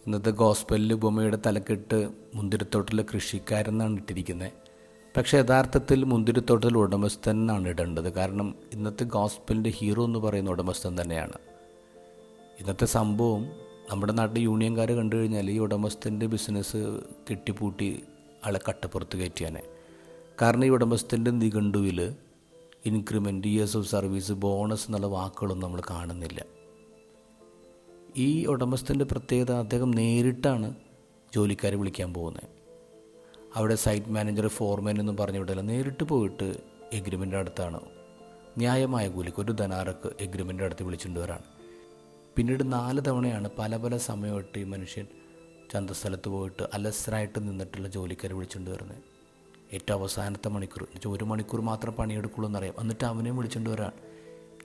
ഇന്നത്തെ ഗോസ്പലിൽ ഉപമയുടെ തലക്കെട്ട് മുന്തിരിത്തോട്ടത്തിലെ കൃഷിക്കാരെന്നാണ് ഇട്ടിരിക്കുന്നത്. പക്ഷേ യഥാർത്ഥത്തിൽ മുന്തിരിത്തോട്ടത്തിൽ ഉടമസ്ഥൻ എന്നാണ് ഇടേണ്ടത്. കാരണം ഇന്നത്തെ ഗോസ്പലിൻ്റെ ഹീറോ എന്ന് പറയുന്ന ഉടമസ്ഥൻ തന്നെയാണ്. ഇന്നത്തെ സംഭവം നമ്മുടെ നാട്ടിൽ യൂണിയൻകാർ കണ്ടു കഴിഞ്ഞാൽ ഈ ഉടമസ്ഥൻ്റെ ബിസിനസ് കെട്ടിപ്പൂട്ടി ആളെ കട്ടപ്പുറത്ത് കയറ്റിയാനെ. കാരണം ഈ ഉടമസ്ഥൻ്റെ നിഘണ്ടുവിൽ increment, years of service, bonus എന്നുള്ള വാക്കുകളൊന്നും നമ്മൾ കാണുന്നില്ല. ഈ ഉടമസ്ഥൻ്റെ പ്രത്യേകത, അദ്ദേഹം നേരിട്ടാണ് ജോലിക്കാരെ വിളിക്കാൻ പോകുന്നത്. അവിടെ സൈറ്റ് മാനേജർ, ഫോർമാൻ എന്നും പറഞ്ഞു വിടില്ല, നേരിട്ട് പോയിട്ട് എഗ്രിമെൻ്റ് അടുത്താണ് ന്യായമായ കൂലിക്ക് ഒരു ധനാറക്ക് എഗ്രിമെൻ്റ് അടുത്ത് വിളിച്ചുകൊണ്ട് വരാണ്. പിന്നീട് 4 തവണയാണ് പല പല സമയമായിട്ട് ഈ മനുഷ്യൻ ചന്തസ്ഥലത്ത് പോയിട്ട് അലസരായിട്ട് നിന്നിട്ടുള്ള ജോലിക്കാരെ വിളിച്ചുകൊണ്ട് വരുന്നത്. ഏറ്റവും അവസാനത്തെ മണിക്കൂർ, 1 മണിക്കൂർ മാത്രം പണിയെടുക്കുള്ളൂ എന്നറിയാം, എന്നിട്ട് അവനെയും വിളിച്ചുകൊണ്ട് വരാൻ.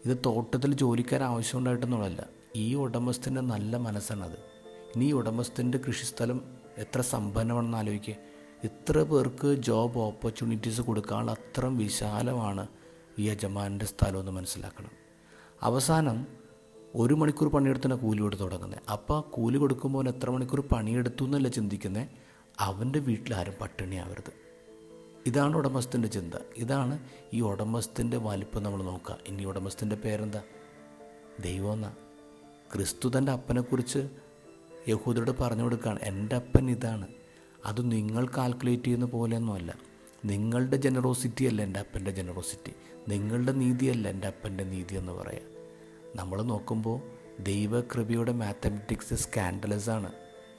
ഇത് തോട്ടത്തിൽ ജോലിക്കാർ ആവശ്യമുണ്ടായിട്ടെന്നുള്ളതല്ല, ഈ ഉടമസ്ഥൻ്റെ നല്ല മനസ്സാണത്. ഇനി ഈ ഉടമസ്ഥൻ്റെ കൃഷിസ്ഥലം എത്ര സമ്പന്നമാണെന്ന് ആലോചിക്കുക. ഇത്ര പേർക്ക് ജോബ് ഓപ്പർച്യൂണിറ്റീസ് കൊടുക്കാനുള്ള അത്ര വിശാലമാണ് ഈ യജമാനൻ്റെ സ്ഥലമെന്ന് മനസ്സിലാക്കണം. അവസാനം 1 മണിക്കൂർ പണിയെടുത്താണ് കൂലി കൊടുത്ത് തുടങ്ങുന്നത്. അപ്പോൾ കൂലി കൊടുക്കുമ്പോൾ എത്ര മണിക്കൂർ പണിയെടുത്തു എന്നല്ല ചിന്തിക്കുന്നത്, അവൻ്റെ വീട്ടിലാരും പട്ടിണിയാവരുത്. ഇതാണ് ഉടമസ്ഥൻ്റെ ചിന്ത. ഇതാണ് ഈ ഉടമസ്ഥൻ്റെ വലിപ്പം നമ്മൾ നോക്കുക. ഇനി ഉടമസ്ഥൻ്റെ പേരെന്താ? ദൈവം എന്നാ. ക്രിസ്തു തൻ്റെ അപ്പനെക്കുറിച്ച് യഹൂദരോട് പറഞ്ഞു കൊടുക്കുകയാണ്, എൻ്റെ അപ്പൻ ഇതാണ്. അത് നിങ്ങൾ കാൽക്കുലേറ്റ് ചെയ്യുന്ന പോലെയൊന്നുമല്ല. നിങ്ങളുടെ ജനറോസിറ്റി അല്ല എൻ്റെ അപ്പൻ്റെ ജനറോസിറ്റി, നിങ്ങളുടെ നീതിയല്ല എൻ്റെ അപ്പൻ്റെ നീതി എന്ന് പറയാം. നമ്മൾ നോക്കുമ്പോൾ ദൈവകൃപയുടെ മാത്തമാറ്റിക്സ് സ്കാൻഡലസ് ആണ്,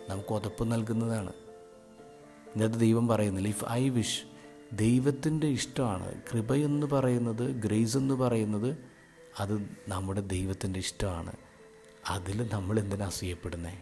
നമുക്ക് ഉതപ്പ് നൽകുന്നതാണ്. ഇന്നത്തെ ദൈവം പറയുന്നില്ല, ഇഫ് ഐ വിഷ്, ദൈവത്തിൻ്റെ ഇഷ്ടമാണ്. കൃപയെന്ന് പറയുന്നത്, ഗ്രേസ് എന്ന് പറയുന്നത്, അത് നമ്മുടെ ദൈവത്തിൻ്റെ ഇഷ്ടമാണ്. അതിൽ നമ്മൾ എന്തിനാ അസൂയപ്പെടുന്നത്?